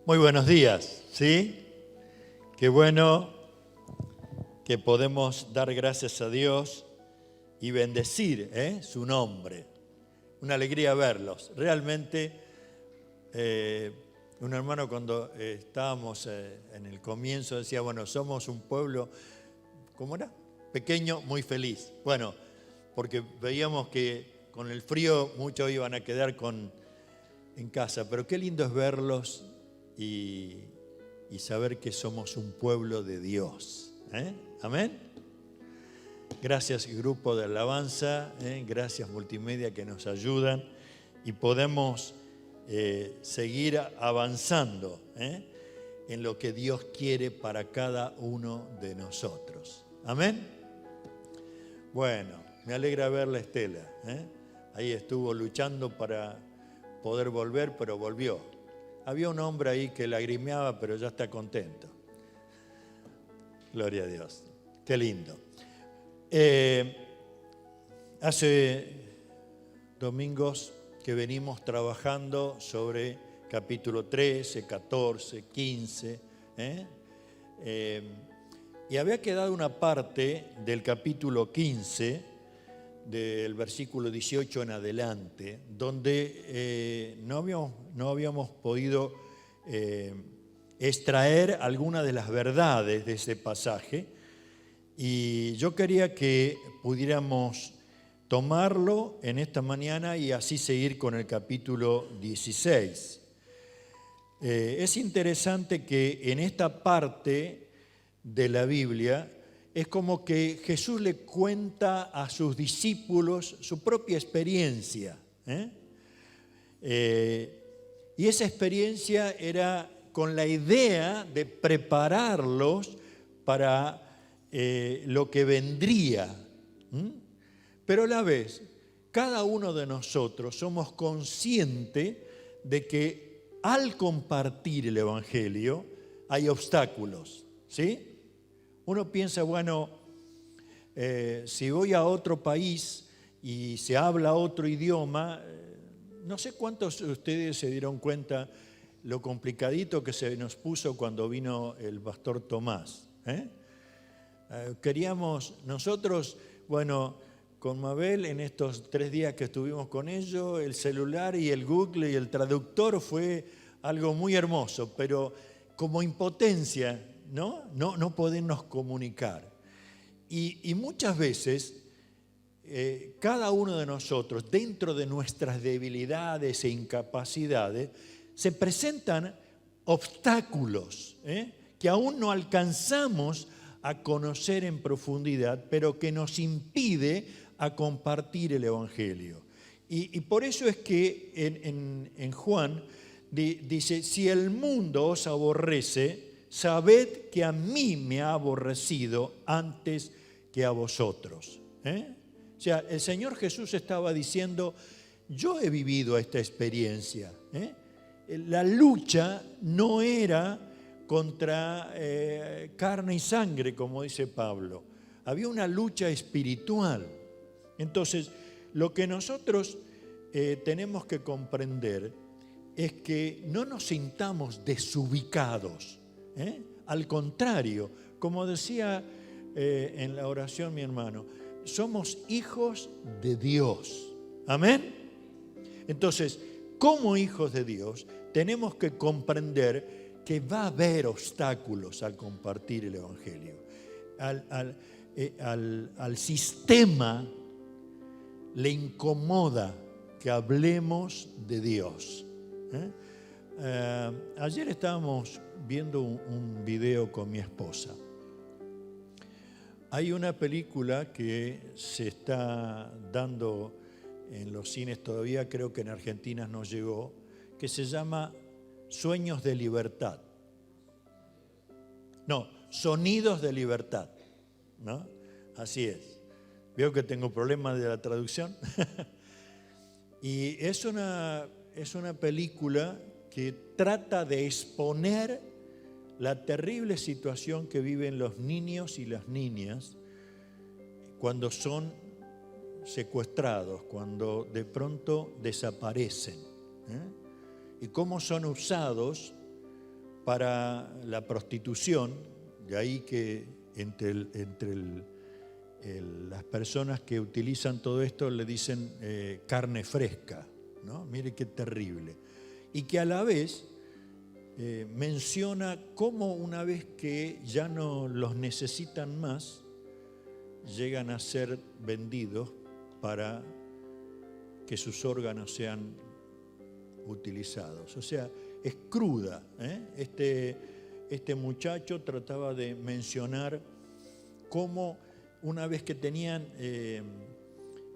Muy buenos días, ¿sí? Qué bueno que podemos dar gracias a Dios y bendecir su nombre. Una alegría verlos. Realmente, un hermano cuando estábamos en el comienzo decía, bueno, somos un pueblo, ¿cómo era? Pequeño, muy feliz. Bueno, porque veíamos que con el frío muchos iban a quedar en casa, pero qué lindo es verlos y saber que somos un pueblo de Dios. Amén. Gracias grupo de alabanza, gracias multimedia que nos ayudan y podemos seguir avanzando en lo que Dios quiere para cada uno de nosotros. Amén. Bueno, me alegra verla Estela. Ahí estuvo luchando para poder volver, pero volvió. Había un hombre ahí que lagrimeaba, pero ya está contento. Gloria a Dios. Qué lindo. Hace domingos que venimos trabajando sobre capítulo 13, 14, 15. Y había quedado una parte del capítulo 15, del versículo 18 en adelante, donde no habíamos podido extraer algunas de las verdades de ese pasaje. Y yo quería que pudiéramos tomarlo en esta mañana y así seguir con el capítulo 16. Es interesante que en esta parte de la Biblia es como que Jesús le cuenta a sus discípulos su propia experiencia. Y esa experiencia era con la idea de prepararlos para lo que vendría. Pero a la vez, cada uno de nosotros somos conscientes de que al compartir el Evangelio hay obstáculos, ¿sí? Uno piensa, bueno, si voy a otro país y se habla otro idioma, no sé cuántos de ustedes se dieron cuenta lo complicadito que se nos puso cuando vino el pastor Tomás. Queríamos nosotros, bueno, con Mabel en estos 3 días que estuvimos con ellos, el celular y el Google y el traductor fue algo muy hermoso, pero como impotencia, no podernos comunicar. Y muchas veces, cada uno de nosotros, dentro de nuestras debilidades e incapacidades, se presentan obstáculos que aún no alcanzamos a conocer en profundidad, pero que nos impide a compartir el Evangelio. Y por eso es que en Juan dice, si el mundo os aborrece, sabed que a mí me ha aborrecido antes que a vosotros. O sea, el Señor Jesús estaba diciendo, yo he vivido esta experiencia. La lucha no era contra carne y sangre, como dice Pablo. Había una lucha espiritual. Entonces, lo que nosotros tenemos que comprender es que no nos sintamos desubicados. Al contrario, como decía en la oración mi hermano, somos hijos de Dios. Amén. Entonces, como hijos de Dios, tenemos que comprender que va a haber obstáculos al compartir el Evangelio. Al sistema le incomoda que hablemos de Dios. Ayer estábamos viendo un video con mi esposa. Hay una película que se está dando en los cines todavía, creo que en Argentina no llegó, que se llama Sueños de Libertad. No, Sonidos de Libertad, ¿no? Así es. Veo que tengo problemas de la traducción. Y es una película que trata de exponer la terrible situación que viven los niños y las niñas cuando son secuestrados, cuando de pronto desaparecen. Y cómo son usados para la prostitución, de ahí que las personas que utilizan todo esto le dicen carne fresca, ¿no? Mire qué terrible. Y que a la vez menciona cómo una vez que ya no los necesitan más, llegan a ser vendidos para que sus órganos sean utilizados. O sea, es cruda, ¿eh? Este muchacho trataba de mencionar cómo una vez que tenían,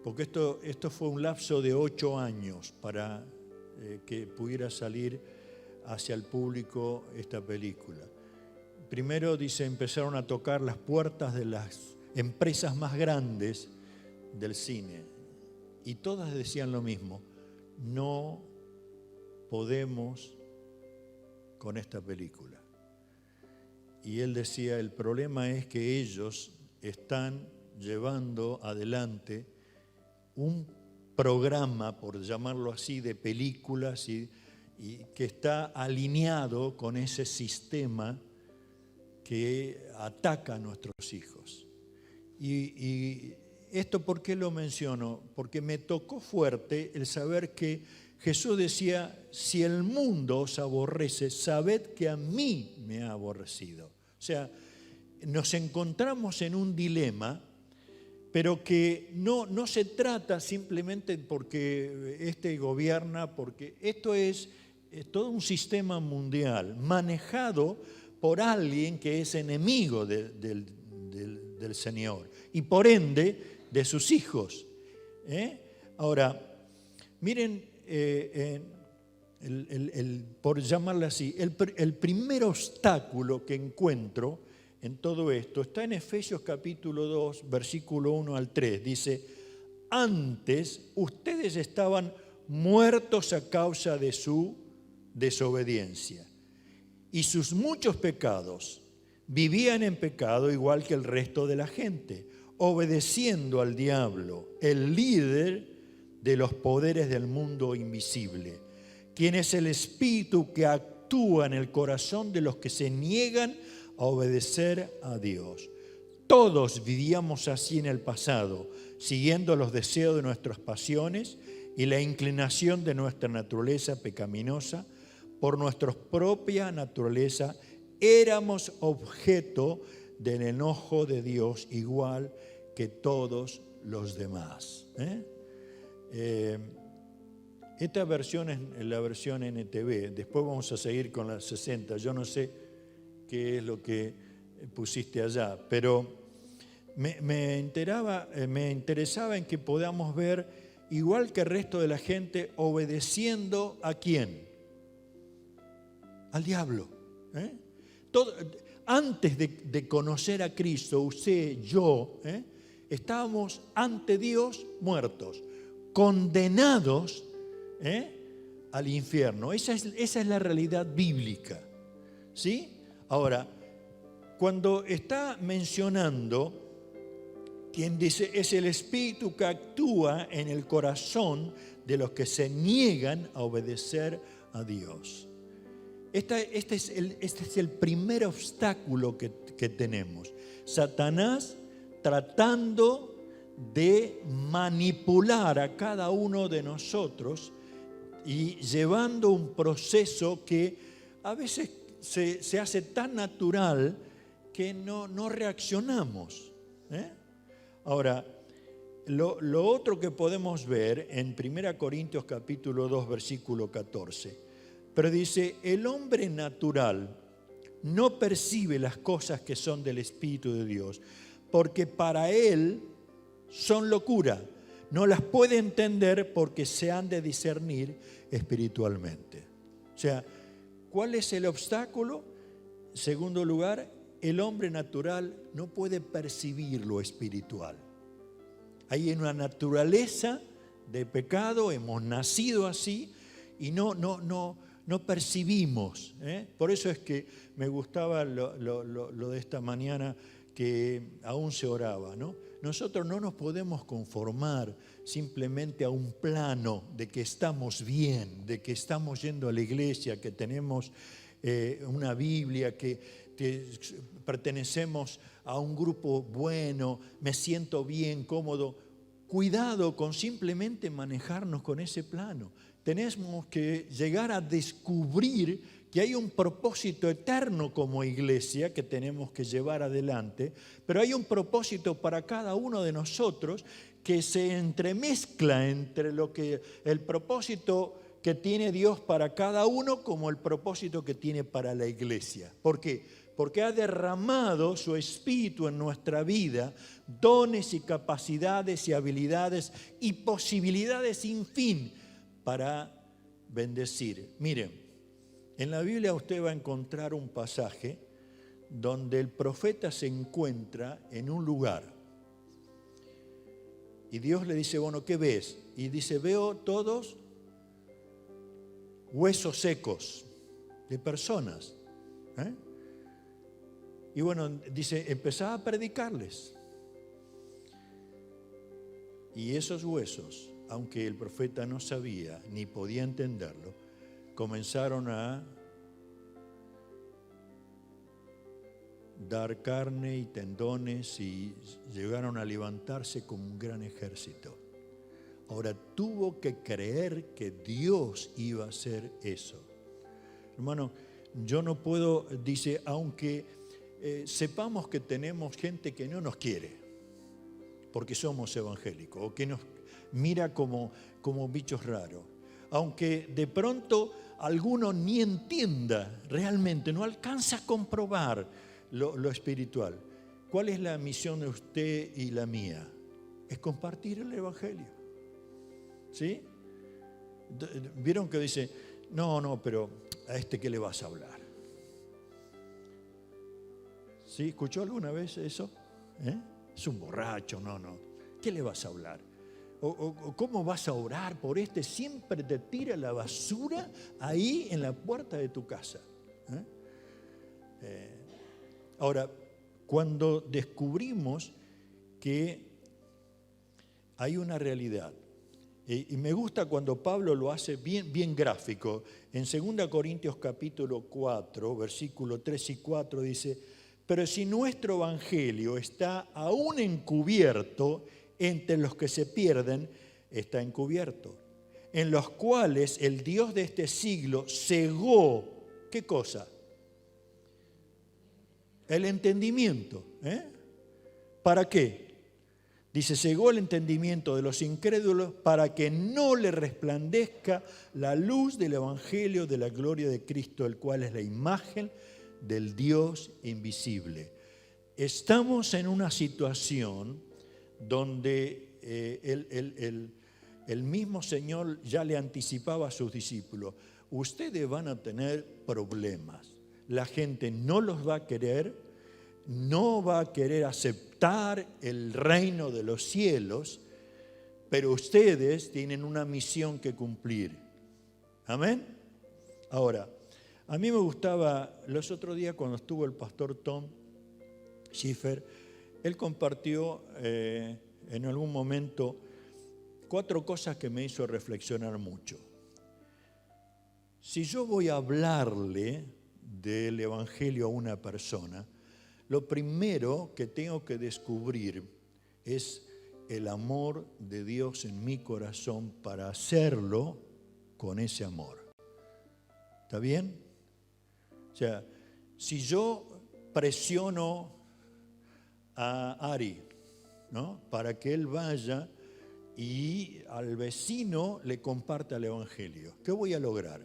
porque esto fue un lapso de 8 años para que pudiera salir hacia el público esta película. Primero, dice, empezaron a tocar las puertas de las empresas más grandes del cine y todas decían lo mismo: no podemos con esta película. Y él decía, el problema es que ellos están llevando adelante un programa, por llamarlo así, de películas y que está alineado con ese sistema que ataca a nuestros hijos. Y esto, ¿por qué lo menciono? Porque me tocó fuerte el saber que Jesús decía, si el mundo os aborrece, sabed que a mí me ha aborrecido. O sea, nos encontramos en un dilema, pero que no se trata simplemente porque este gobierna, porque esto es todo un sistema mundial manejado por alguien que es enemigo del Señor y por ende de sus hijos. Ahora, miren, por llamarlo así, el primer obstáculo que encuentro en todo esto está en Efesios capítulo 2, versículo 1 al 3. Dice, antes ustedes estaban muertos a causa de su desobediencia y sus muchos pecados. Vivían en pecado igual que el resto de la gente, obedeciendo al diablo, el líder de los poderes del mundo invisible, quien es el espíritu que actúa en el corazón de los que se niegan a obedecer a Dios. Todos vivíamos así en el pasado, siguiendo los deseos de nuestras pasiones y la inclinación de nuestra naturaleza pecaminosa. Por nuestra propia naturaleza éramos objeto del enojo de Dios, igual que todos los demás. Esta versión es la versión NTV. Después vamos a seguir con la 60. Yo no sé qué es lo que pusiste allá, pero me interesaba en que podamos ver, igual que el resto de la gente, obedeciendo ¿a quién? Al diablo. Antes de conocer a Cristo, usted, yo, estábamos ante Dios muertos, condenados al infierno. Esa es la realidad bíblica, ¿sí? Ahora, cuando está mencionando, quien dice, es el espíritu que actúa en el corazón de los que se niegan a obedecer a Dios. Este es el primer obstáculo que tenemos. Satanás tratando de manipular a cada uno de nosotros y llevando un proceso que a veces se hace tan natural que no reaccionamos. Ahora, lo otro que podemos ver en 1 Corintios capítulo 2, versículo 14, pero dice, el hombre natural no percibe las cosas que son del Espíritu de Dios, porque para él son locura. No las puede entender porque se han de discernir espiritualmente. O sea, ¿cuál es el obstáculo? En segundo lugar, el hombre natural no puede percibir lo espiritual. Hay una naturaleza de pecado, hemos nacido así y no percibimos. Por eso es que me gustaba lo de esta mañana, que aún se oraba, ¿no? Nosotros no nos podemos conformar simplemente a un plano de que estamos bien, de que estamos yendo a la iglesia, que tenemos una Biblia, que pertenecemos a un grupo bueno, me siento bien, cómodo. Cuidado con simplemente manejarnos con ese plano. Tenemos que llegar a descubrir que hay un propósito eterno como iglesia que tenemos que llevar adelante, pero hay un propósito para cada uno de nosotros que se entremezcla entre lo que el propósito que tiene Dios para cada uno como el propósito que tiene para la iglesia. ¿Por qué? Porque ha derramado su espíritu en nuestra vida, dones y capacidades y habilidades y posibilidades sin fin para bendecir. Miren, en la Biblia usted va a encontrar un pasaje donde el profeta se encuentra en un lugar. Y Dios le dice, bueno, ¿qué ves? Y dice, veo todos huesos secos de personas. Y bueno, dice, empezaba a predicarles. Y esos huesos, aunque el profeta no sabía ni podía entenderlo, comenzaron a dar carne y tendones y llegaron a levantarse como un gran ejército. Ahora tuvo que creer que Dios iba a hacer eso. Hermano, yo no puedo, dice, aunque sepamos que tenemos gente que no nos quiere, porque somos evangélicos, o que nos mira como bichos raros. Aunque de pronto alguno ni entienda realmente, no alcanza a comprobar lo espiritual. ¿Cuál es la misión de usted y la mía? Es compartir el evangelio. ¿Sí? ¿Vieron que dice, no, pero a este qué le vas a hablar? ¿Sí? ¿Escuchó alguna vez eso? Es un borracho, no. ¿Qué le vas a hablar? ¿O cómo vas a orar por este? Siempre te tira la basura ahí en la puerta de tu casa. Ahora, cuando descubrimos que hay una realidad, y me gusta cuando Pablo lo hace bien gráfico, en 2 Corintios capítulo 4, versículo 3 y 4 dice, pero si nuestro evangelio está aún encubierto, entre los que se pierden está encubierto, en los cuales el Dios de este siglo cegó, ¿qué cosa? El entendimiento. ¿Para qué? Dice, cegó el entendimiento de los incrédulos para que no le resplandezca la luz del evangelio de la gloria de Cristo, el cual es la imagen del Dios invisible. Estamos en una situación donde el mismo Señor ya le anticipaba a sus discípulos, ustedes van a tener problemas, la gente no los va a querer, no va a querer aceptar el reino de los cielos, pero ustedes tienen una misión que cumplir. Amén. Ahora, a mí me gustaba, los otros días cuando estuvo el pastor Tom Schiffer, él compartió en algún momento 4 cosas que me hizo reflexionar mucho. Si yo voy a hablarle del evangelio a una persona, lo primero que tengo que descubrir es el amor de Dios en mi corazón para hacerlo con ese amor. ¿Está bien? O sea, si yo presiono a Ari, ¿no?, para que él vaya y al vecino le comparta el evangelio, ¿qué voy a lograr?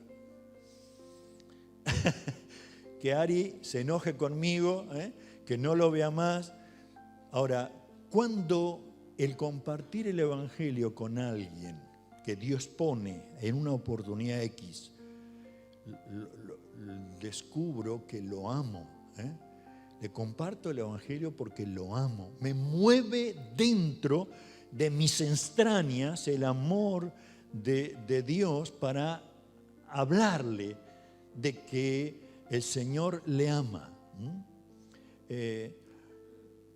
Que Ari se enoje conmigo, que no lo vea más. Ahora, cuando el compartir el evangelio con alguien que Dios pone en una oportunidad X, descubro que lo amo, le comparto el evangelio porque lo amo, me mueve dentro de mis entrañas el amor de Dios para hablarle de que el Señor le ama.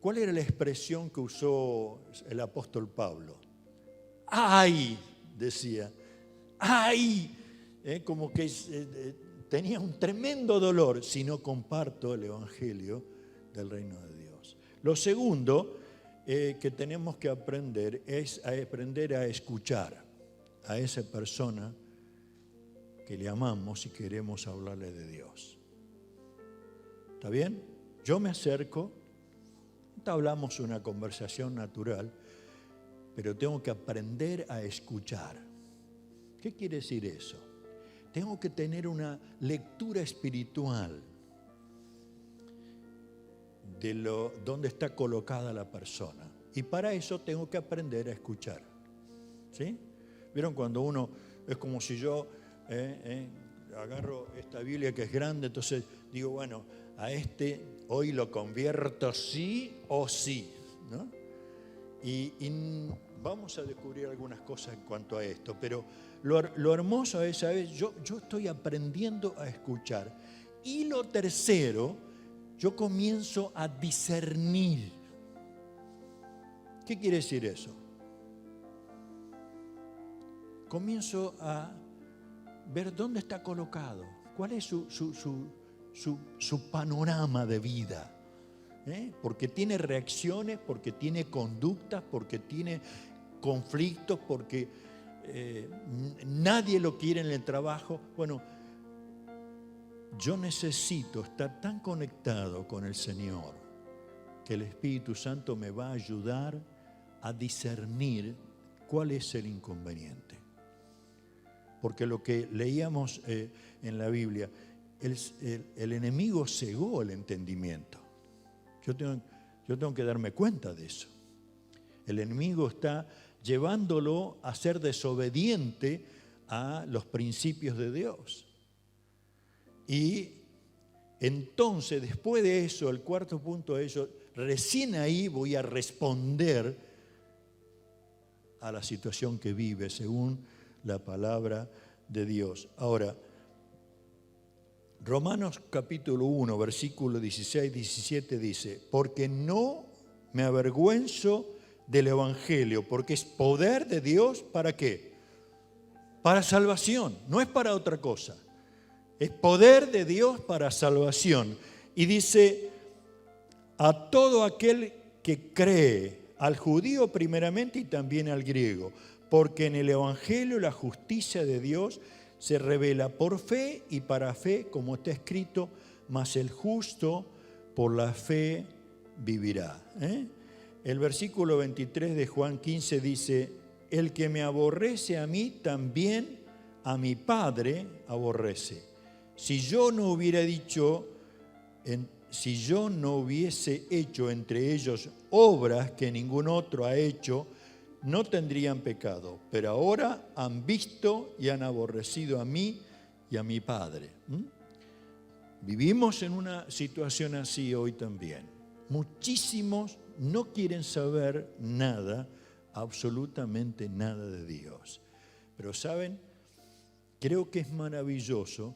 ¿Cuál era la expresión que usó el apóstol Pablo? ¡Ay! Decía. ¡Ay! Como que tenía un tremendo dolor si no comparto el Evangelio del reino de Dios. Lo segundo que tenemos que aprender es aprender a escuchar a esa persona que le amamos y queremos hablarle de Dios. ¿Está bien? Yo me acerco, hablamos una conversación natural, pero tengo que aprender a escuchar. ¿Qué quiere decir eso? Tengo que tener una lectura espiritual de dónde está colocada la persona. Y para eso tengo que aprender a escuchar. ¿Sí? ¿Vieron cuando uno, es como si yo agarro esta Biblia que es grande, entonces digo, bueno, a hoy lo convierto sí o sí, ¿no? Y vamos a descubrir algunas cosas en cuanto a esto, pero lo hermoso es, ¿sabes? Yo estoy aprendiendo a escuchar. Y lo tercero, yo comienzo a discernir. ¿Qué quiere decir eso? Comienzo a ver dónde está colocado, cuál es su panorama de vida. Porque tiene reacciones, porque tiene conductas, porque tiene conflictos, porque nadie lo quiere en el trabajo. Bueno, yo necesito estar tan conectado con el Señor que el Espíritu Santo me va a ayudar a discernir cuál es el inconveniente. Porque lo que leíamos en la Biblia, el enemigo cegó el entendimiento. Yo tengo que darme cuenta de eso. El enemigo está llevándolo a ser desobediente a los principios de Dios. Y entonces, después de eso, el cuarto punto de eso, recién ahí voy a responder a la situación que vive según la palabra de Dios. Ahora, Romanos capítulo 1, versículo 16, 17 dice, porque no me avergüenzo del Evangelio, porque es poder de Dios, ¿para qué? Para salvación, no es para otra cosa. Es poder de Dios para salvación. Y dice, a todo aquel que cree, al judío primeramente y también al griego, porque en el Evangelio la justicia de Dios se revela por fe y para fe, como está escrito, mas el justo por la fe vivirá. El versículo 23 de Juan 15 dice, el que me aborrece a mí, también a mi Padre aborrece. Si yo no hubiese hecho entre ellos obras que ningún otro ha hecho, no tendrían pecado, pero ahora han visto y han aborrecido a mí y a mi Padre. Vivimos en una situación así hoy también. Muchísimos no quieren saber nada, absolutamente nada de Dios. Pero ¿saben? Creo que es maravilloso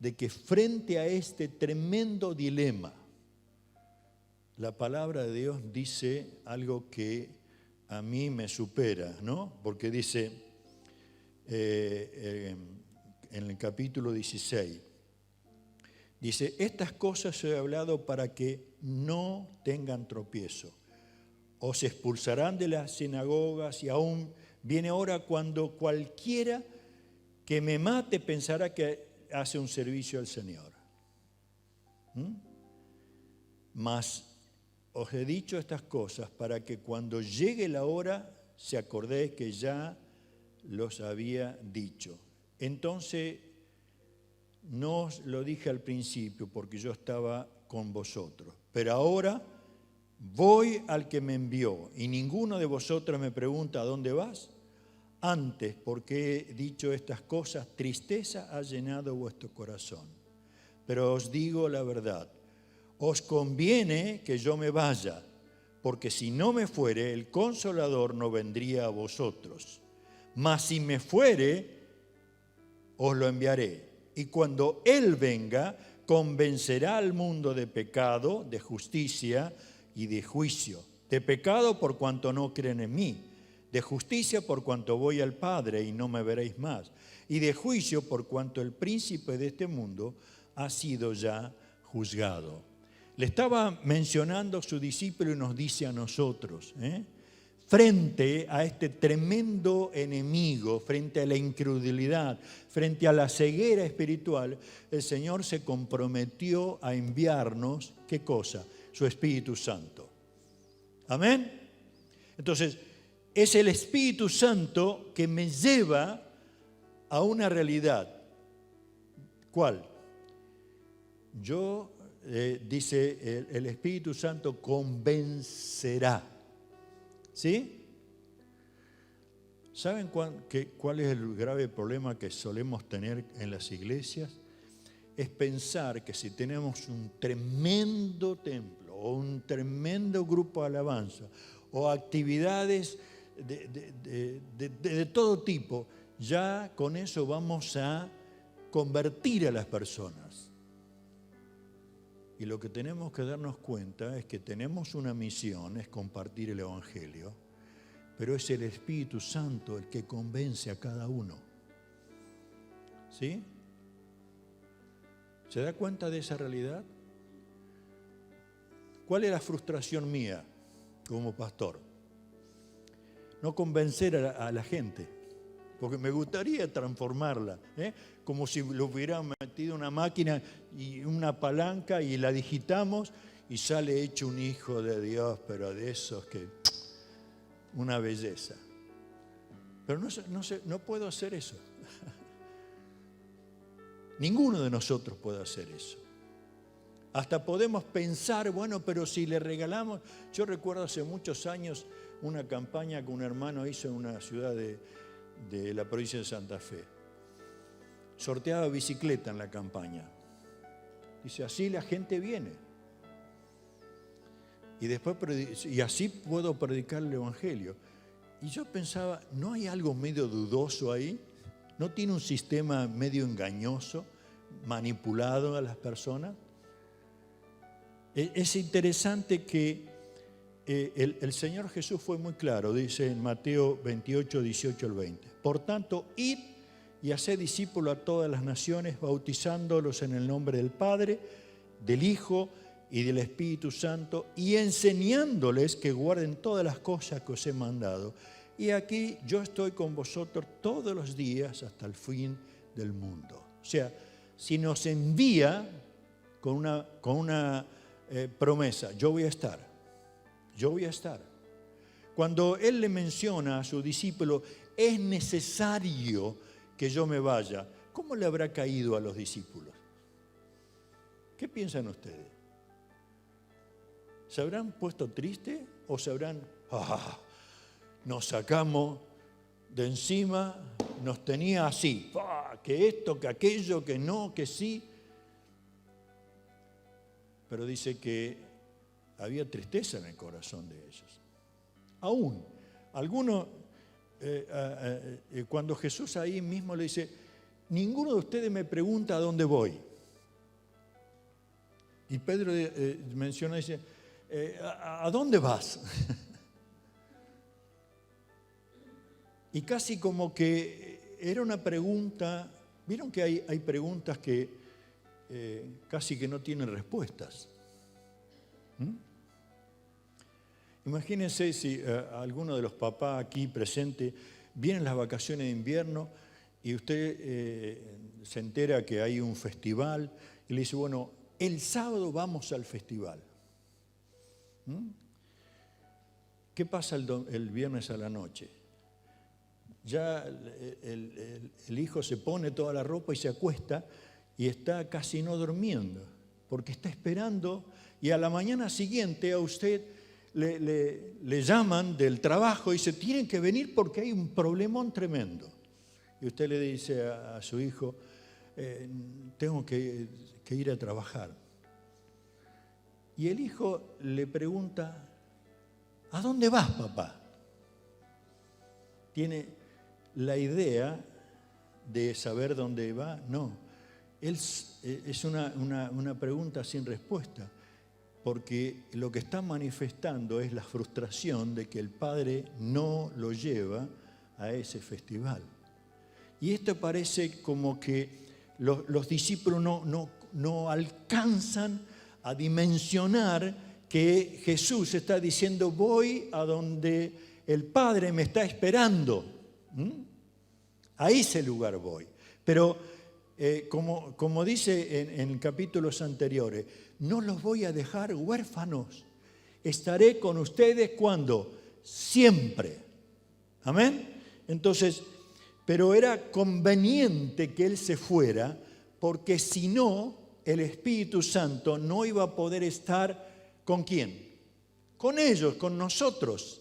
de que frente a este tremendo dilema, la palabra de Dios dice algo que a mí me supera, ¿no? Porque dice en el capítulo 16, dice, estas cosas he hablado para que no tengan tropiezo. Os expulsarán de las sinagogas y aún viene hora cuando cualquiera que me mate pensará que hace un servicio al Señor. Mas os he dicho estas cosas para que cuando llegue la hora se acordéis que ya los había dicho. Entonces no os lo dije al principio porque yo estaba con vosotros. Pero ahora voy al que me envió y ninguno de vosotros me pregunta ¿a dónde vas? Antes, porque he dicho estas cosas, tristeza ha llenado vuestro corazón. Pero os digo la verdad, os conviene que yo me vaya, porque si no me fuere, el Consolador no vendría a vosotros. Mas si me fuere, os lo enviaré. Y cuando Él venga, convencerá al mundo de pecado, de justicia y de juicio. De pecado por cuanto no creen en mí. de justicia por cuanto voy al Padre y no me veréis más, y de juicio por cuanto el príncipe de este mundo ha sido ya juzgado. Le estaba mencionando a su discípulo y nos dice a nosotros, frente a este tremendo enemigo, frente a la incredulidad, frente a la ceguera espiritual, el Señor se comprometió a enviarnos, ¿qué cosa? Su Espíritu Santo. Amén. Entonces, es el Espíritu Santo que me lleva a una realidad. ¿Cuál? Dice el Espíritu Santo convencerá. ¿Sí? ¿Saben cuál es el grave problema que solemos tener en las iglesias? Es pensar que si tenemos un tremendo templo o un tremendo grupo de alabanza o actividades de todo tipo, ya con eso vamos a convertir a las personas. Y lo que tenemos que darnos cuenta es que tenemos una misión, es compartir el Evangelio, pero es el Espíritu Santo el que convence a cada uno. ¿Sí? ¿Se da cuenta de esa realidad? ¿Cuál es la frustración mía como pastor? No convencer a la gente, porque me gustaría transformarla, como si lo hubieran metido en una máquina y una palanca y la digitamos y sale hecho un hijo de Dios, pero de esos que... una belleza. Pero no puedo hacer eso. Ninguno de nosotros puede hacer eso. Hasta podemos pensar, bueno, pero si le regalamos... Yo recuerdo hace muchos años una campaña que un hermano hizo en una ciudad de la provincia de Santa Fe. Sorteaba bicicleta en la campaña. Dice, así la gente viene. Y así puedo predicar el Evangelio. Y yo pensaba, ¿no hay algo medio dudoso ahí? ¿No tiene un sistema medio engañoso, manipulado a las personas? Es interesante que el Señor Jesús fue muy claro, dice en Mateo 28, 18 al 20. Por tanto, id y haced discípulos a todas las naciones, bautizándolos en el nombre del Padre, del Hijo y del Espíritu Santo, y enseñándoles que guarden todas las cosas que os he mandado. Y aquí yo estoy con vosotros todos los días hasta el fin del mundo. O sea, si nos envía con una promesa, yo voy a estar. Cuando Él le menciona a su discípulo, es necesario que yo me vaya, ¿cómo le habrá caído a los discípulos? ¿Qué piensan ustedes? ¿Se habrán puesto tristes o se habrán, nos sacamos de encima, nos tenía así, que esto, que aquello, que no, que sí? Pero dice que había tristeza en el corazón de ellos. Aún, algunos, cuando Jesús ahí mismo le dice, ninguno de ustedes me pregunta a dónde voy. Y Pedro menciona, dice, ¿a dónde vas? Y casi como que era una pregunta, vieron que hay preguntas que casi que no tienen respuestas. Imagínense si alguno de los papás aquí presentes vienen las vacaciones de invierno y usted se entera que hay un festival y le dice, bueno, el sábado vamos al festival. ¿Qué pasa el viernes a la noche? Ya el hijo se pone toda la ropa y se acuesta y está casi no durmiendo, porque está esperando y a la mañana siguiente a usted le llaman del trabajo y dice, tienen que venir porque hay un problemón tremendo. Y usted le dice a su hijo, tengo que ir a trabajar. Y el hijo le pregunta, ¿a dónde vas, papá? ¿Tiene la idea de saber dónde va? No. Es una pregunta sin respuesta. porque lo que está manifestando es la frustración de que el padre no lo lleva a ese festival. Y esto parece como que los discípulos no alcanzan a dimensionar que Jesús está diciendo: voy a donde el Padre me está esperando. A ese lugar voy. Pero como dice en capítulos anteriores, no los voy a dejar huérfanos. Estaré con ustedes ¿cuándo? Siempre. Amén. Entonces, pero era conveniente que Él se fuera, porque si no, el Espíritu Santo no iba a poder estar ¿con quién? Con ellos, con nosotros,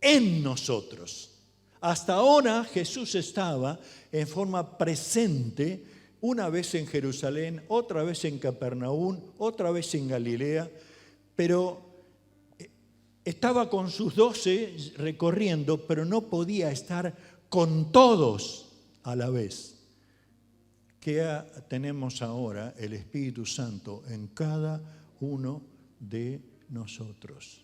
en nosotros. Hasta ahora Jesús estaba en forma presente, una vez en Jerusalén, otra vez en Capernaum, otra vez en Galilea, pero estaba con sus 12 recorriendo, pero no podía estar con todos a la vez. ¿Qué tenemos ahora? El Espíritu Santo en cada uno de nosotros.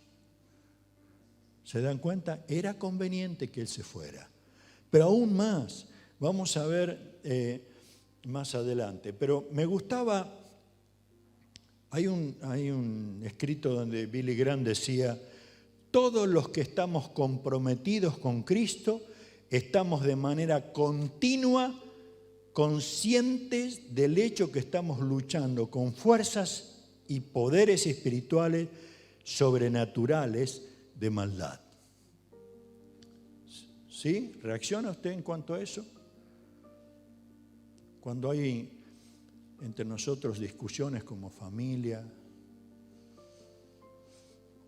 ¿Se dan cuenta? Era conveniente que Él se fuera. Pero aún más, vamos a ver más adelante. Pero me gustaba, hay un escrito donde Billy Graham decía: todos los que estamos comprometidos con Cristo estamos de manera continua conscientes del hecho que estamos luchando con fuerzas y poderes espirituales sobrenaturales de maldad. ¿Sí? ¿Reacciona usted en cuanto a eso? Cuando hay entre nosotros discusiones como familia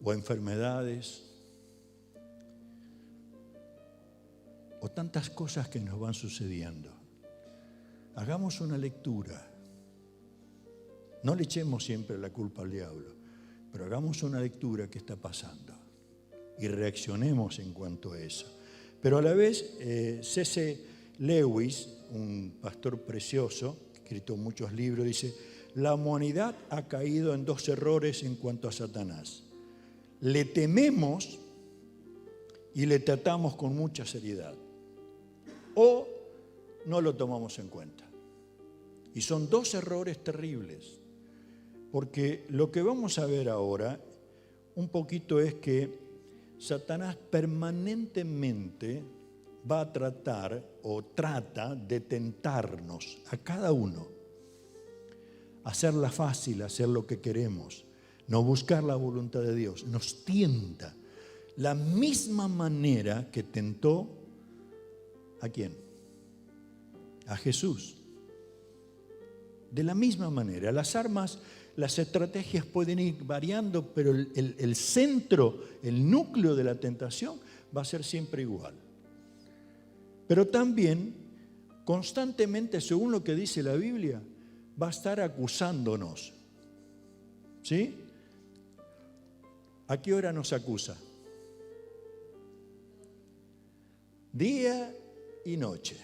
o enfermedades o tantas cosas que nos van sucediendo, hagamos una lectura. No le echemos siempre la culpa al diablo, pero hagamos una lectura que está pasando y reaccionemos en cuanto a eso. Pero a la vez, C.S. Lewis, un pastor precioso, que ha escrito muchos libros, dice: la humanidad ha caído en 2 errores en cuanto a Satanás. Le tememos y le tratamos con mucha seriedad, o no lo tomamos en cuenta. Y son 2 errores terribles, porque lo que vamos a ver ahora un poquito es que Satanás permanentemente va a tratar o trata de tentarnos a cada uno, hacerla fácil, hacer lo que queremos, no buscar la voluntad de Dios. Nos tienta la misma manera que tentó ¿a quién? A Jesús. De la misma manera, las armas, las estrategias pueden ir variando, pero el centro, el núcleo de la tentación va a ser siempre igual. Pero también, constantemente, según lo que dice la Biblia, va a estar acusándonos. ¿Sí? ¿A qué hora nos acusa? Día y noche.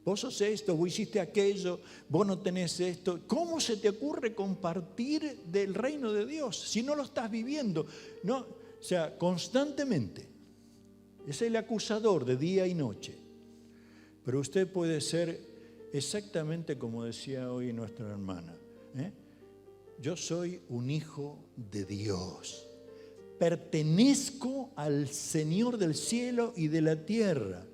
Vos sos esto, vos hiciste aquello, vos no tenés esto. ¿Cómo se te ocurre compartir del reino de Dios si no lo estás viviendo? No, o sea, constantemente. Es el acusador de día y noche. Pero usted puede ser exactamente como decía hoy nuestra hermana. Yo soy un hijo de Dios. Pertenezco al Señor del cielo y de la tierra.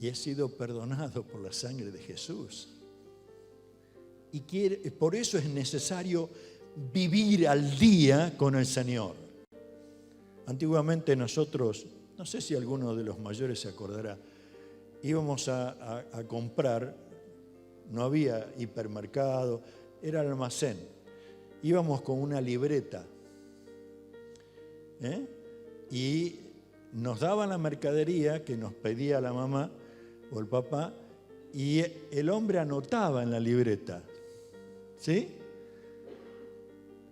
Y he sido perdonado por la sangre de Jesús. Y por eso es necesario vivir al día con el Señor. Antiguamente nosotros, no sé si alguno de los mayores se acordará, íbamos a comprar, no había hipermercado, era almacén. Íbamos con una libreta y nos daban la mercadería que nos pedía la mamá o el papá, y el hombre anotaba en la libreta, ¿sí?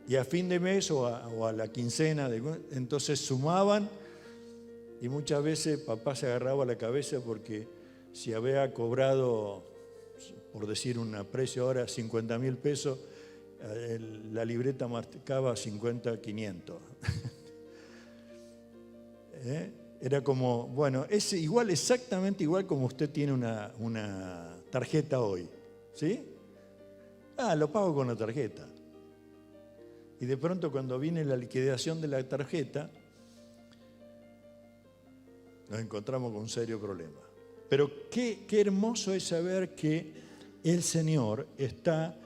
Y a fin de mes o a la quincena, entonces sumaban, y muchas veces papá se agarraba la cabeza porque si había cobrado por decir un precio ahora, 50.000 pesos, la libreta marcaba 50.500. Era como, bueno, es igual, exactamente igual como usted tiene una tarjeta hoy, ¿sí? Lo pago con la tarjeta. Y de pronto cuando viene la liquidación de la tarjeta, nos encontramos con un serio problema. Pero qué hermoso es saber que el Señor está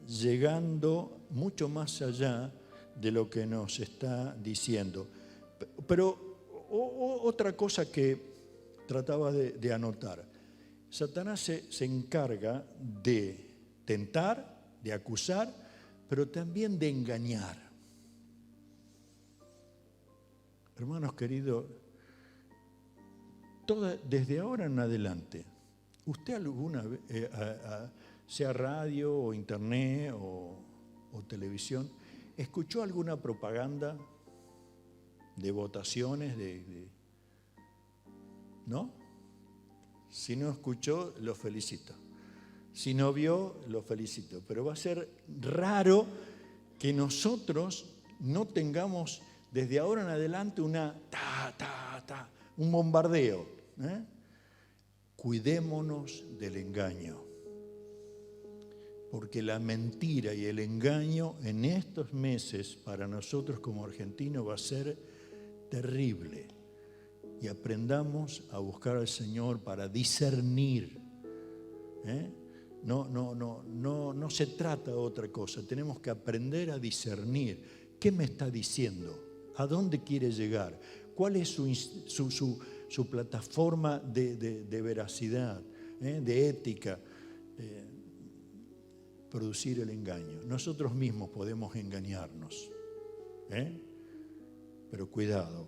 llegando mucho más allá de lo que nos está diciendo. Pero otra cosa que trataba de anotar, Satanás se encarga de tentar, de acusar, pero también de engañar. Hermanos queridos, desde ahora en adelante, usted alguna vez, sea radio o internet o televisión, ¿escuchó alguna propaganda de votaciones? ¿No? Si no escuchó, lo felicito. Si no vio, lo felicito. Pero va a ser raro que nosotros no tengamos desde ahora en adelante un bombardeo. Cuidémonos del engaño. Porque la mentira y el engaño en estos meses para nosotros como argentinos va a ser terrible. Y aprendamos a buscar al Señor para discernir. No se trata de otra cosa. Tenemos que aprender a discernir. ¿Qué me está diciendo? ¿A dónde quiere llegar? ¿Cuál es su plataforma de veracidad, de ética? Producir el engaño. Nosotros mismos podemos engañarnos. Pero cuidado,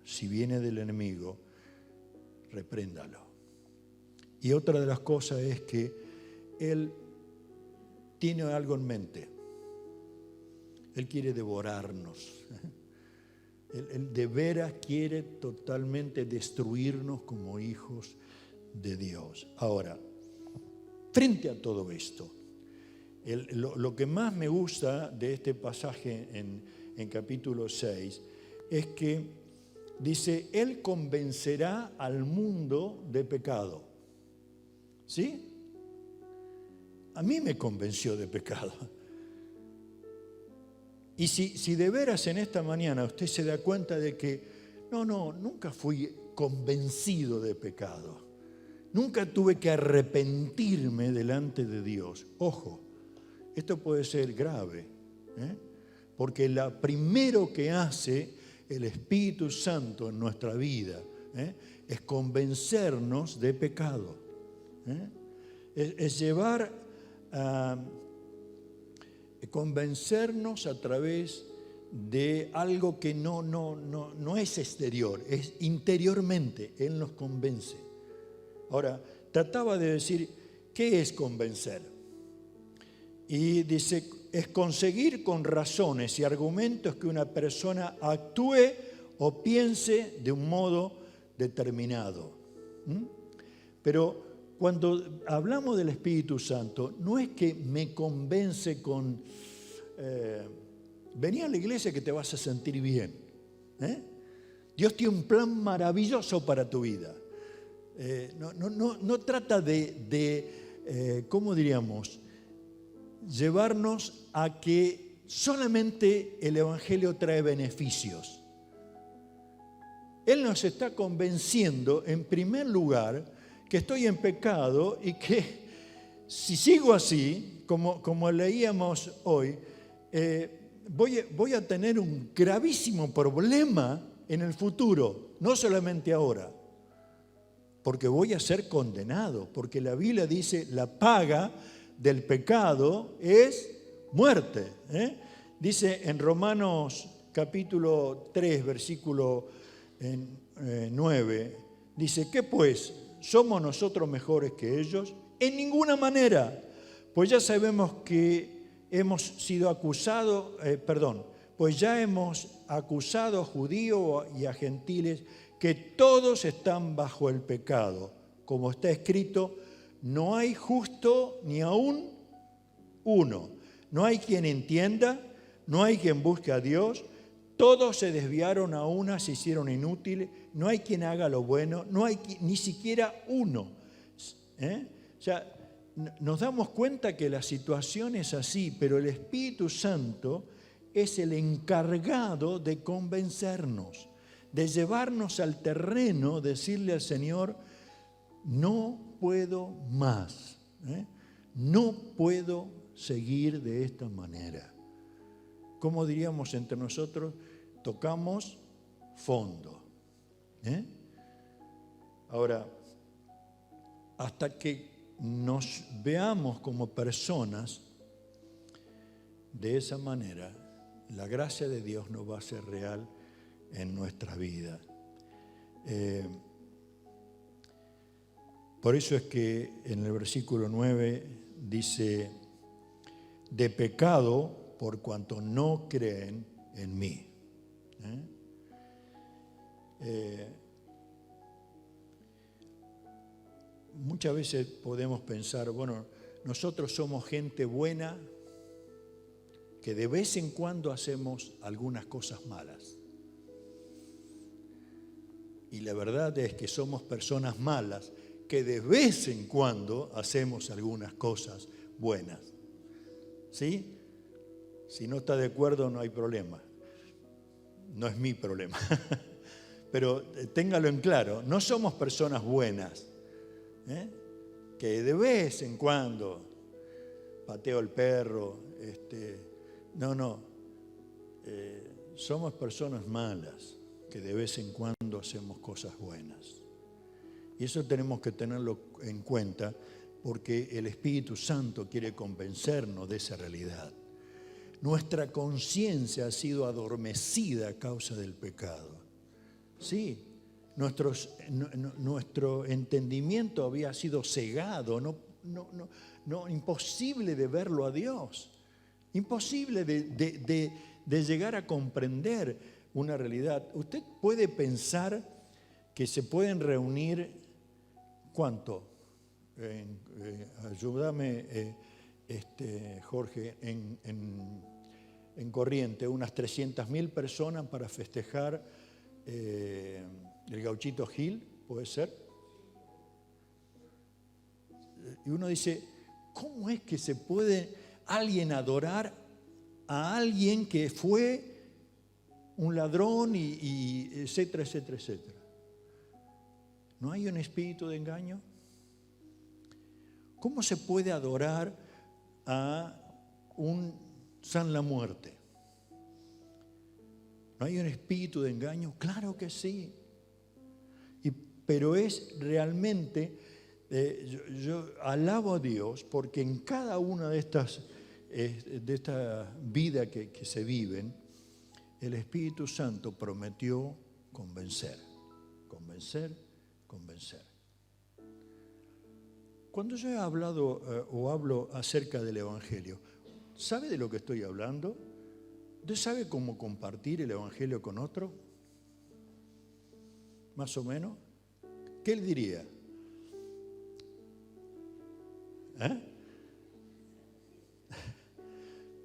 si viene del enemigo, repréndalo. Y otra de las cosas es que él tiene algo en mente. Él quiere devorarnos. Él de veras quiere totalmente destruirnos como hijos de Dios. Ahora, frente a todo esto, lo que más me gusta de este pasaje en capítulo 6 es que dice, Él convencerá al mundo de pecado. ¿Sí? A mí me convenció de pecado. Y si de veras en esta mañana usted se da cuenta de que nunca fui convencido de pecado. Nunca tuve que arrepentirme delante de Dios. Ojo, esto puede ser grave, porque lo primero que hace el Espíritu Santo en nuestra vida es convencernos de pecado. Es llevar a convencernos a través de algo que no es exterior, es interiormente. Él nos convence. Ahora, trataba de decir, ¿qué es convencer? Y dice, es conseguir con razones y argumentos que una persona actúe o piense de un modo determinado. Pero cuando hablamos del Espíritu Santo, no es que me convence con, vení a la iglesia que te vas a sentir bien. Dios tiene un plan maravilloso para tu vida. No trata de ¿cómo diríamos?, llevarnos a que solamente el Evangelio trae beneficios. Él nos está convenciendo, en primer lugar, que estoy en pecado y que si sigo así, como leíamos hoy, voy a tener un gravísimo problema en el futuro, no solamente ahora, porque voy a ser condenado, porque la Biblia dice, la paga del pecado es muerte. Dice en Romanos capítulo 3, versículo 9, dice, ¿qué pues? ¿Somos nosotros mejores que ellos? En ninguna manera, pues ya sabemos que hemos sido acusados, pues ya hemos acusado a judíos y a gentiles que todos están bajo el pecado, como está escrito, No hay justo ni aún uno. No hay quien entienda, no hay quien busque a Dios. Todos se desviaron a una, se hicieron inútiles. No hay quien haga lo bueno, no hay ni siquiera uno. O sea, nos damos cuenta que la situación es así, pero el Espíritu Santo es el encargado de convencernos, de llevarnos al terreno, decirle al Señor, no puedo más, no puedo seguir de esta manera. ¿Cómo diríamos entre nosotros? Tocamos fondo. Ahora, hasta que nos veamos como personas de esa manera, la gracia de Dios no va a ser real en nuestra vida. Por eso es que en el versículo 9 dice, de pecado por cuanto no creen en mí. Muchas veces podemos pensar, bueno, nosotros somos gente buena que de vez en cuando hacemos algunas cosas malas. Y la verdad es que somos personas malas que de vez en cuando hacemos algunas cosas buenas. ¿Sí? Si no está de acuerdo, no hay problema. No es mi problema. Pero téngalo en claro, no somos personas buenas, que de vez en cuando pateo el perro. Somos personas malas que de vez en cuando hacemos cosas buenas. Y eso tenemos que tenerlo en cuenta porque el Espíritu Santo quiere convencernos de esa realidad. Nuestra conciencia ha sido adormecida a causa del pecado. Sí, nuestro entendimiento había sido cegado, imposible de verlo a Dios, imposible de llegar a comprender una realidad. Usted puede pensar que se pueden reunir, ¿cuánto? Ayúdame, Jorge, en Corrientes, unas 300.000 personas para festejar el Gauchito Gil, ¿puede ser? Y uno dice, ¿cómo es que se puede alguien adorar a alguien que fue un ladrón y etcétera, etcétera, etcétera? ¿No hay un espíritu de engaño? ¿Cómo se puede adorar a un San la Muerte? ¿No hay un espíritu de engaño? Claro que sí. Pero es realmente, yo alabo a Dios porque en cada una de estas vidas que se viven, el Espíritu Santo prometió convencer. Cuando yo he hablado o hablo acerca del Evangelio, ¿sabe de lo que estoy hablando? ¿Usted sabe cómo compartir el Evangelio con otro? Más o menos. ¿Qué él diría?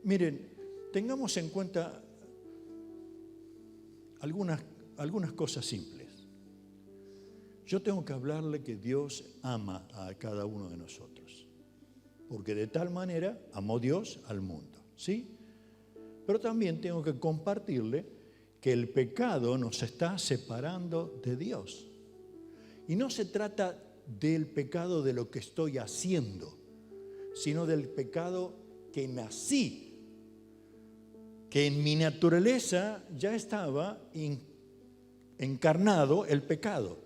Miren, tengamos en cuenta algunas cosas simples. Yo tengo que hablarle que Dios ama a cada uno de nosotros, porque de tal manera amó Dios al mundo, ¿sí? Pero también tengo que compartirle que el pecado nos está separando de Dios. Y no se trata del pecado de lo que estoy haciendo, sino del pecado que nací, que en mi naturaleza ya estaba encarnado el pecado.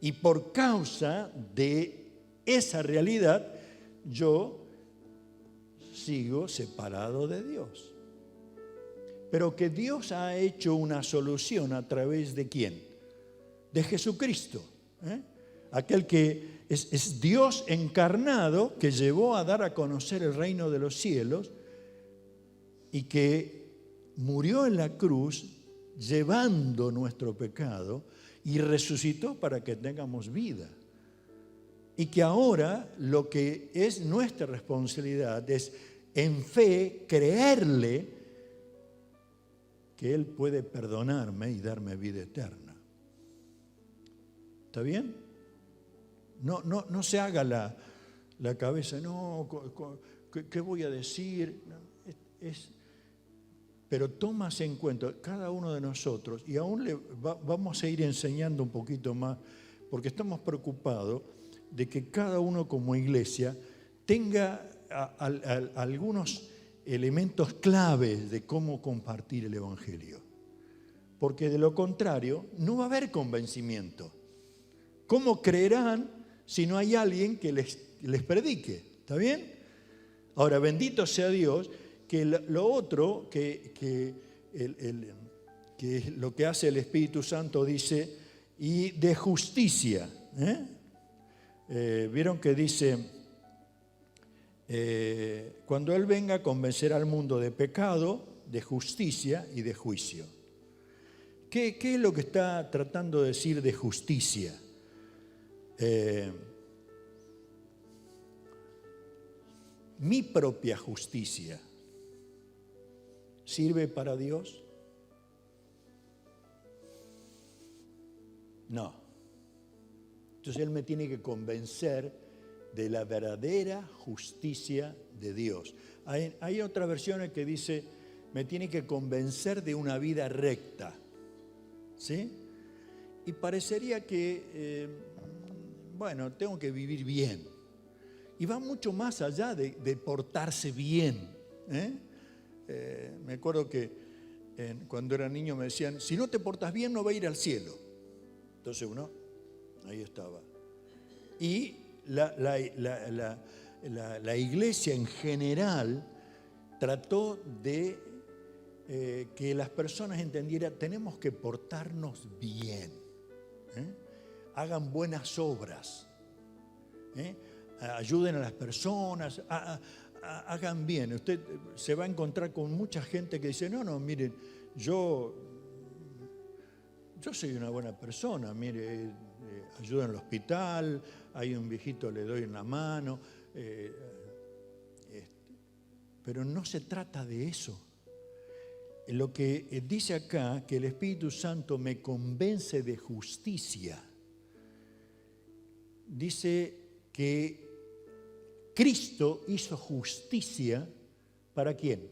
Y por causa de esa realidad, yo sigo separado de Dios. Pero que Dios ha hecho una solución a través de ¿quién? De Jesucristo. Aquel que es Dios encarnado, que llevó a dar a conocer el reino de los cielos y que murió en la cruz llevando nuestro pecado y resucitó para que tengamos vida. y que ahora lo que es nuestra responsabilidad es en fe creerle que Él puede perdonarme y darme vida eterna. ¿Está bien? No se haga la cabeza, no, ¿qué voy a decir? Pero tómase en cuenta cada uno de nosotros, y aún vamos a ir enseñando un poquito más, porque estamos preocupados de que cada uno como iglesia tenga algunos elementos claves de cómo compartir el Evangelio. Porque de lo contrario, no va a haber convencimiento. ¿Cómo creerán si no hay alguien que les predique? ¿Está bien? Ahora, bendito sea Dios, que lo otro, que lo que hace el Espíritu Santo dice, y de justicia. Vieron que dice, cuando Él venga convencerá al mundo de pecado, de justicia y de juicio. ¿Qué es lo que está tratando de decir de justicia? Mi propia justicia ¿sirve para Dios? No. Entonces Él me tiene que convencer de la verdadera justicia de Dios. Hay otras versiones que dice, me tiene que convencer de una vida recta. ¿Sí? Y parecería que, tengo que vivir bien. Y va mucho más allá de portarse bien. Me acuerdo que cuando era niño me decían, si no te portas bien no va a ir al cielo. Entonces uno, ahí estaba. Y la iglesia en general trató de que las personas entendieran, tenemos que portarnos bien. Hagan buenas obras. Ayuden a las personas, hagan bien. Usted se va a encontrar con mucha gente que dice, no, miren, yo soy una buena persona, mire, ayudo en el hospital, hay un viejito, le doy una mano, pero no se trata de eso. Lo que dice acá, que el Espíritu Santo me convence de justicia, dice que Cristo hizo justicia, ¿para quién?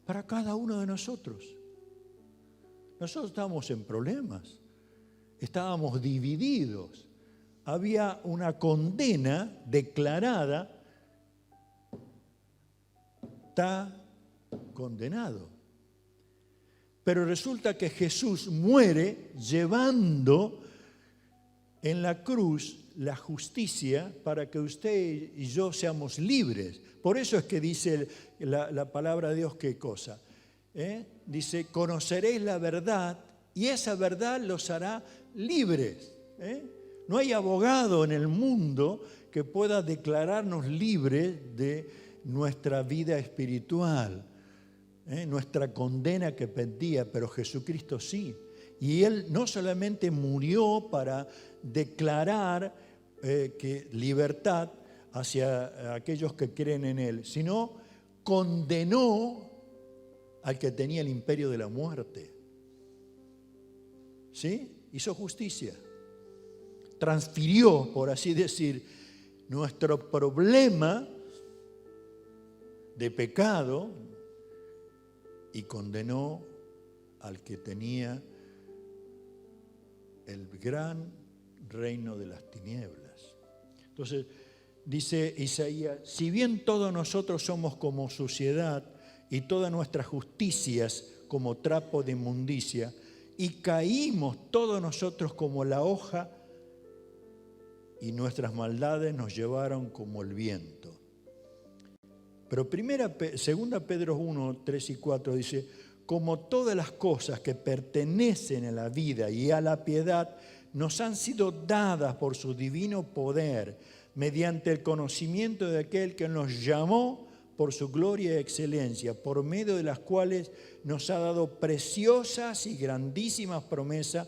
Para cada uno de nosotros. Nosotros estábamos en problemas, estábamos divididos, había una condena declarada, está condenado. Pero resulta que Jesús muere llevando en la cruz la justicia para que usted y yo seamos libres. Por eso es que dice la palabra de Dios, ¿qué cosa? Dice, conoceréis la verdad y esa verdad los hará libres. No hay abogado en el mundo que pueda declararnos libres de nuestra vida espiritual, nuestra condena que pendía, pero Jesucristo sí. Y Él no solamente murió para declarar que libertad hacia aquellos que creen en Él, sino condenó al que tenía el imperio de la muerte. ¿Sí? Hizo justicia. Transfirió, por así decir, nuestro problema de pecado y condenó al que tenía el gran reino de las tinieblas. Entonces, dice Isaías, si bien todos nosotros somos como suciedad y todas nuestras justicias como trapo de inmundicia, y caímos todos nosotros como la hoja, y nuestras maldades nos llevaron como el viento. Pero segunda Pedro 1, 3 y 4 dice, como todas las cosas que pertenecen a la vida y a la piedad nos han sido dadas por su divino poder, mediante el conocimiento de aquel que nos llamó por su gloria y excelencia, por medio de las cuales nos ha dado preciosas y grandísimas promesas,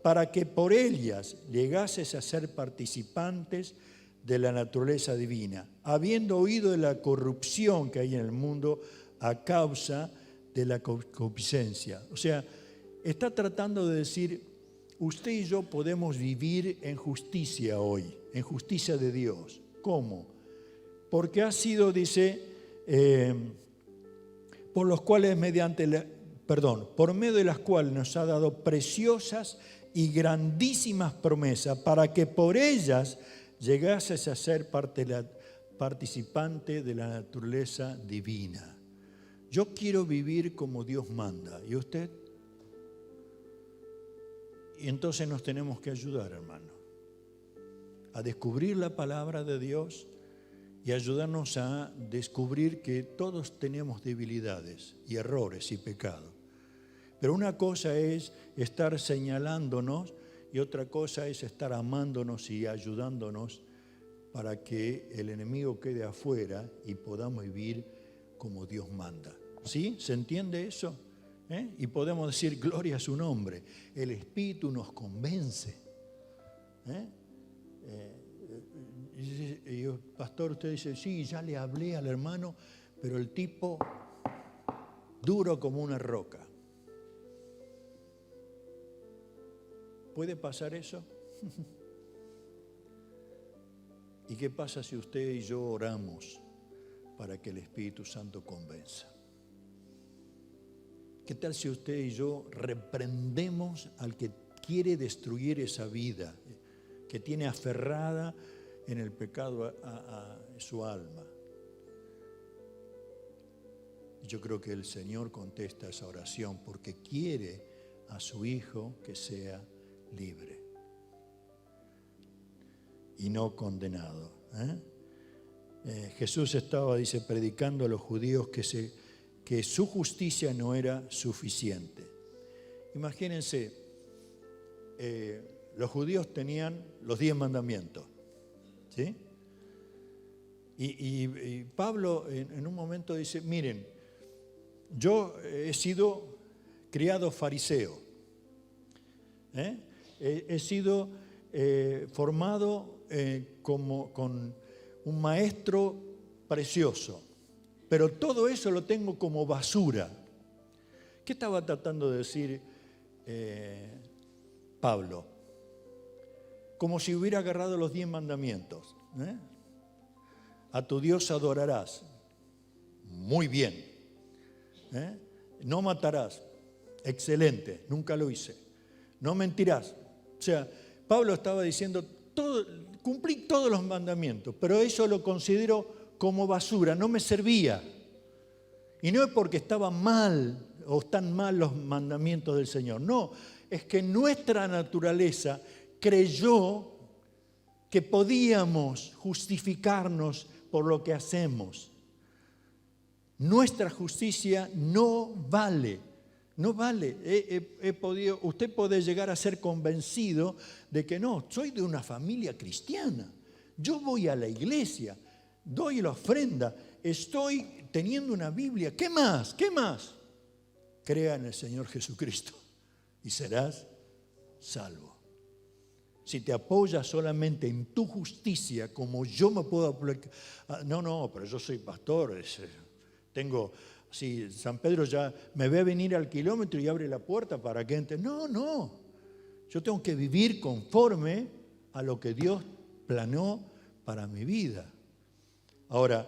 para que por ellas llegases a ser participantes de la naturaleza divina, habiendo oído de la corrupción que hay en el mundo a causa de la concupiscencia. O sea, está tratando de decir, usted y yo podemos vivir en justicia hoy, en justicia de Dios. ¿Cómo? Porque ha sido, dice, por los cuales por medio de las cuales nos ha dado preciosas y grandísimas promesas, para que por ellas llegases a ser participante de la naturaleza divina. Yo quiero vivir como Dios manda. ¿Y usted? Y entonces nos tenemos que ayudar, hermano, a descubrir la palabra de Dios y ayudarnos a descubrir que todos tenemos debilidades y errores y pecados. Pero una cosa es estar señalándonos y otra cosa es estar amándonos y ayudándonos para que el enemigo quede afuera y podamos vivir como Dios manda. ¿Sí? ¿Se entiende eso? Y podemos decir, gloria a su nombre. El Espíritu nos convence. Y pastor, usted dice, sí, ya le hablé al hermano, pero el tipo duro como una roca. ¿Puede pasar eso? ¿Y qué pasa si usted y yo oramos para que el Espíritu Santo convenza? ¿Qué tal si usted y yo reprendemos al que quiere destruir esa vida, que tiene aferrada en el pecado a su alma? Yo creo que el Señor contesta esa oración porque quiere a su Hijo que sea libre y no condenado. Jesús estaba, dice, predicando a los judíos que su justicia no era suficiente. Imagínense, los judíos tenían los 10 mandamientos, ¿sí? Y Pablo en un momento dice, miren, yo he sido criado fariseo, he sido formado con un maestro precioso, pero todo eso lo tengo como basura. ¿Qué estaba tratando de decir Pablo? Como si hubiera agarrado los 10 mandamientos. A tu Dios adorarás. Muy bien. No matarás. Excelente, nunca lo hice. No mentirás. O sea, Pablo estaba diciendo, cumplí todos los mandamientos, pero eso lo considero como basura, no me servía. Y no es porque estaban mal o están mal los mandamientos del Señor. No, es que nuestra naturaleza creyó que podíamos justificarnos por lo que hacemos. Nuestra justicia no vale. No vale. Usted puede llegar a ser convencido de que no, soy de una familia cristiana. Yo voy a la iglesia, doy la ofrenda, estoy teniendo una Biblia. ¿Qué más? ¿Qué más? Crea en el Señor Jesucristo y serás salvo. Si te apoyas solamente en tu justicia, como yo me puedo apoyar, no, pero yo soy pastor, si San Pedro ya me ve venir al kilómetro y abre la puerta para que entre. No, yo tengo que vivir conforme a lo que Dios planeó para mi vida. Ahora,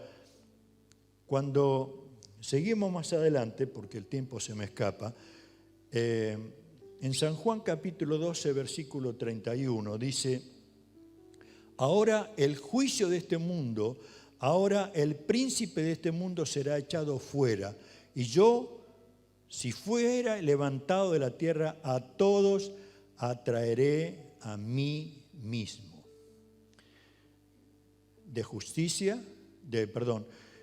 cuando seguimos más adelante, porque el tiempo se me escapa, en San Juan capítulo 12, versículo 31, dice, ahora el juicio de este mundo, ahora el príncipe de este mundo será echado fuera, y yo, si fuera levantado de la tierra, a todos atraeré a mí mismo. De justicia,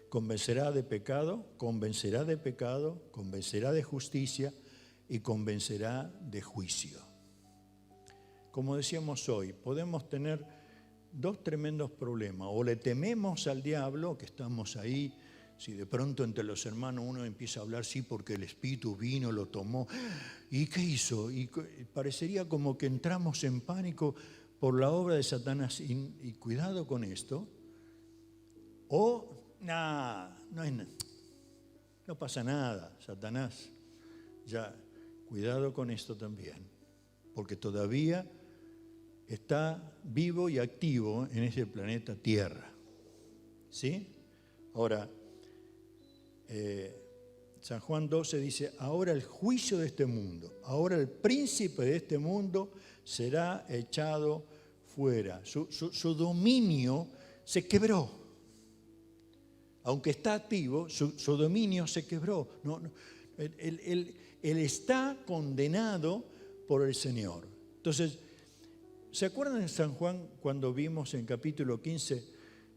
convencerá de pecado, convencerá de justicia y convencerá de juicio. Como decíamos hoy, podemos tener dos tremendos problemas. O le tememos al diablo, que estamos ahí, si de pronto entre los hermanos uno empieza a hablar, sí, porque el Espíritu vino, lo tomó. ¿Y qué hizo? Y parecería como que entramos en pánico por la obra de Satanás. Y cuidado con esto. O, no pasa nada, Satanás. Ya, cuidado con esto también. Porque todavía está vivo y activo en ese planeta Tierra. ¿Sí? Ahora, San Juan 12 dice, ahora el juicio de este mundo, ahora el príncipe de este mundo será echado fuera. Su dominio se quebró. Aunque está activo, su dominio se quebró. Él está condenado por el Señor. Entonces, ¿se acuerdan de San Juan cuando vimos en capítulo 15?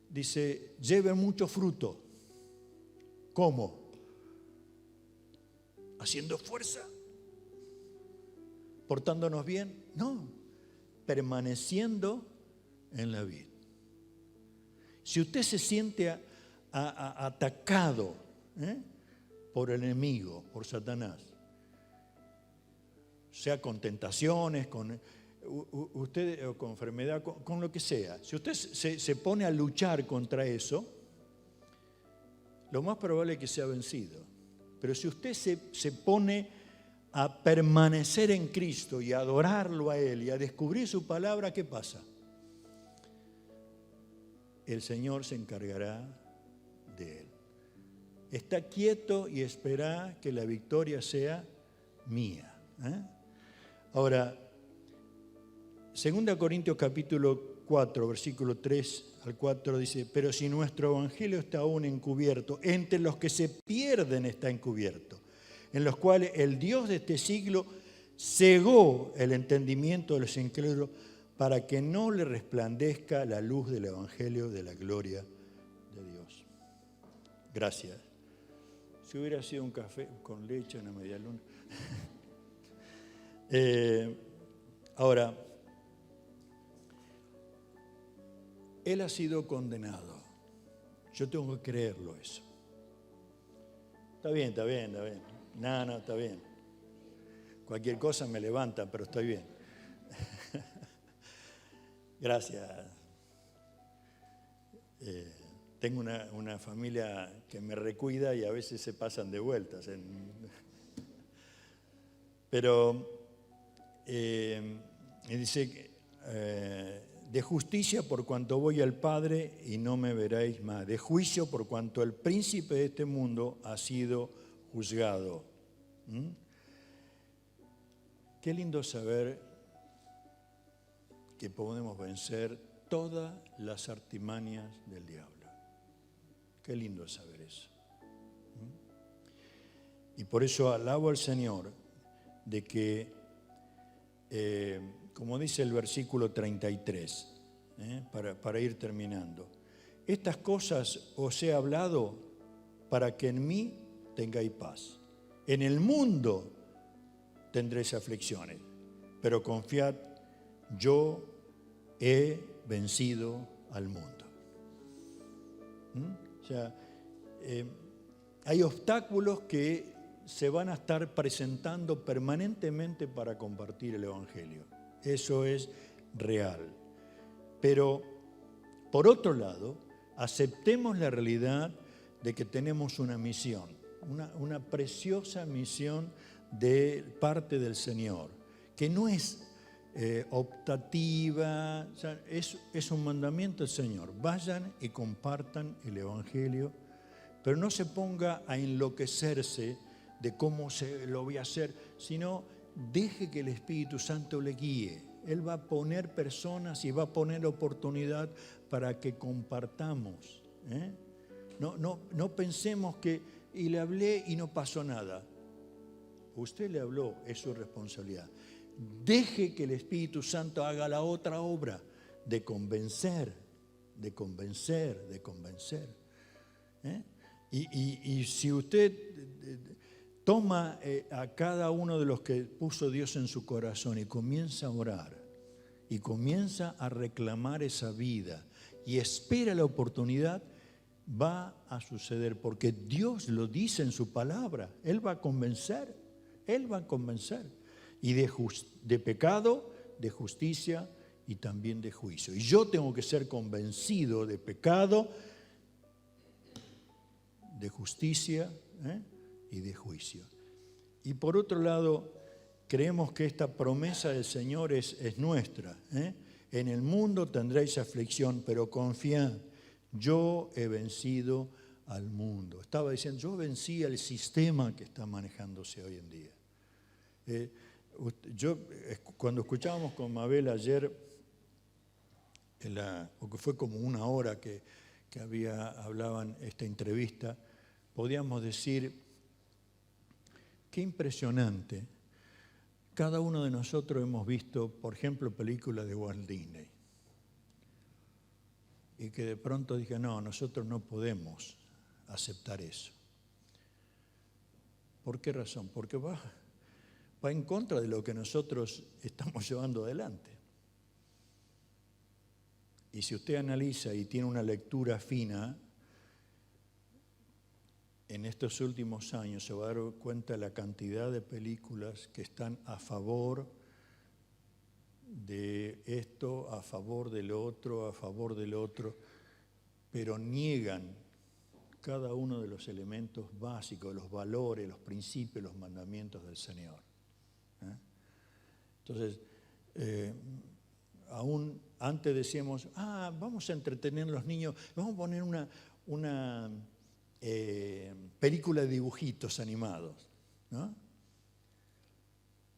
Dice, lleven mucho fruto. ¿Cómo? ¿Haciendo fuerza? ¿Portándonos bien? No, permaneciendo en la vid. Si usted se siente atacado por el enemigo, por Satanás, sea con tentaciones, con enfermedad, con lo que sea, si usted se pone a luchar contra eso, lo más probable es que sea vencido. Pero si usted se pone a permanecer en Cristo y a adorarlo a Él y a descubrir su palabra, ¿qué pasa? El Señor se encargará de Él. Está quieto y espera que la victoria sea mía. Ahora, 2 Corintios capítulo 4, versículo 3 al 4 dice, pero si nuestro evangelio está aún encubierto, entre los que se pierden está encubierto, en los cuales el Dios de este siglo cegó el entendimiento de los incrédulos para que no le resplandezca la luz del evangelio de la gloria de Dios. Gracias. Si hubiera sido un café con leche, una media luna. Ahora, Él ha sido condenado. Yo tengo que creerlo eso. Está bien. No, está bien. Cualquier cosa me levanta, pero estoy bien. Gracias. Tengo una familia que me recuida y a veces se pasan de vueltas. Pero dice que de justicia por cuanto voy al Padre y no me veréis más. De juicio por cuanto el príncipe de este mundo ha sido juzgado. Qué lindo saber que podemos vencer todas las artimañas del diablo. Qué lindo saber eso. Y por eso alabo al Señor de que, como dice el versículo 33, para ir terminando, estas cosas os he hablado para que en mí tengáis paz. En el mundo tendréis aflicciones, pero confiad, yo he vencido al mundo. O sea, hay obstáculos que se van a estar presentando permanentemente para compartir el Evangelio. Eso es real. Pero, por otro lado, aceptemos la realidad de que tenemos una misión, una preciosa misión de parte del Señor, que no es optativa, o sea, es un mandamiento del Señor. Vayan y compartan el Evangelio, pero no se ponga a enloquecerse de cómo lo voy a hacer, sino deje que el Espíritu Santo le guíe. Él va a poner personas y va a poner oportunidad para que compartamos. No pensemos que, y le hablé y no pasó nada. Usted le habló, es su responsabilidad. Deje que el Espíritu Santo haga la otra obra de convencer. Y si usted toma a cada uno de los que puso Dios en su corazón y comienza a orar y comienza a reclamar esa vida y espera la oportunidad, va a suceder, porque Dios lo dice en su palabra. Él va a convencer. Y de pecado, de justicia y también de juicio. Y yo tengo que ser convencido de pecado, de justicia y de juicio. Y por otro lado, creemos que esta promesa del Señor es nuestra. En el mundo tendréis aflicción, pero confiad, yo he vencido al mundo. Estaba diciendo, yo vencí al sistema que está manejándose hoy en día. Cuando escuchábamos con Mabel ayer, porque fue como una hora que hablaban esta entrevista, podíamos decir, qué impresionante. Cada uno de nosotros hemos visto, por ejemplo, películas de Walt Disney. Y que de pronto dije, no, nosotros no podemos aceptar eso. ¿Por qué razón? Porque va en contra de lo que nosotros estamos llevando adelante. Y si usted analiza y tiene una lectura fina, en estos últimos años se va a dar cuenta de la cantidad de películas que están a favor de esto, a favor del otro, pero niegan cada uno de los elementos básicos, los valores, los principios, los mandamientos del Señor. Entonces, aún antes decíamos, vamos a entretener a los niños, vamos a poner una película de dibujitos animados, ¿no?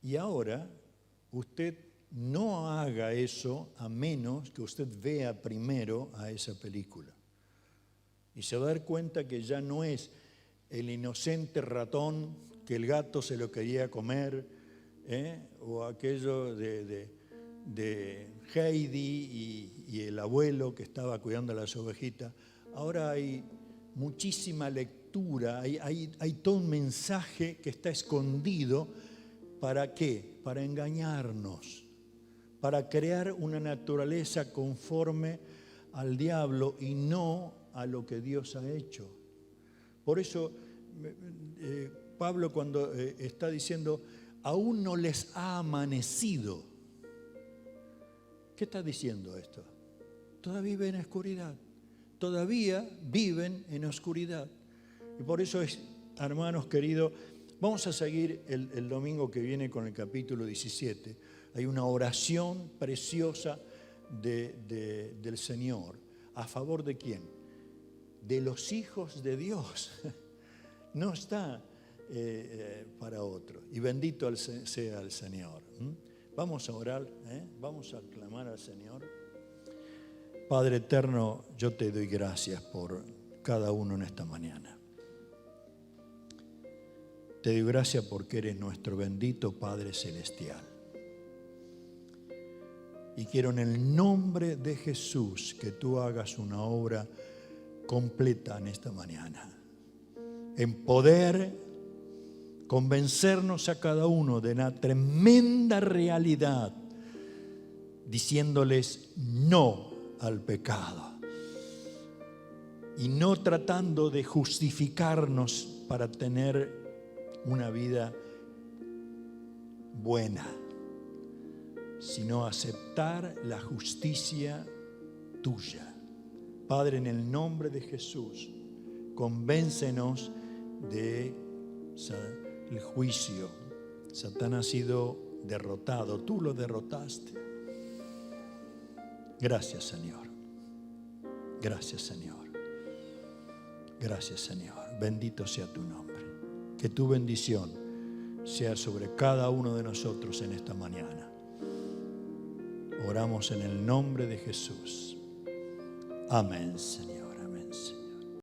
Y ahora usted no haga eso a menos que usted vea primero a esa película. Y se va a dar cuenta que ya no es el inocente ratón que el gato se lo quería comer, o aquello de Heidi y el abuelo que estaba cuidando a las ovejitas. Ahora hay muchísima lectura, hay todo un mensaje que está escondido. ¿Para qué? Para engañarnos, para crear una naturaleza conforme al diablo y no a lo que Dios ha hecho. Por eso Pablo cuando está diciendo, aún no les ha amanecido. ¿Qué está diciendo esto? Todavía viven en oscuridad. Todavía viven en oscuridad. Y por eso, hermanos queridos, vamos a seguir el domingo que viene con el capítulo 17. Hay una oración preciosa del Señor. ¿A favor de quién? De los hijos de Dios. No está para otro. Y bendito sea el Señor. Vamos a orar, vamos a clamar al Señor. Padre eterno, yo te doy gracias por cada uno en esta mañana. Te doy gracias porque eres nuestro bendito Padre Celestial. Y quiero en el nombre de Jesús que tú hagas una obra completa en esta mañana. En poder convencernos a cada uno de la tremenda realidad, diciéndoles no al pecado. Y no tratando de justificarnos para tener una vida buena, sino aceptar la justicia tuya. Padre, en el nombre de Jesús, convéncenos del juicio. Satán ha sido derrotado, tú lo derrotaste. Gracias, Señor. Gracias, Señor. Gracias, Señor. Bendito sea tu nombre. Que tu bendición sea sobre cada uno de nosotros en esta mañana. Oramos en el nombre de Jesús. Amén, Señor.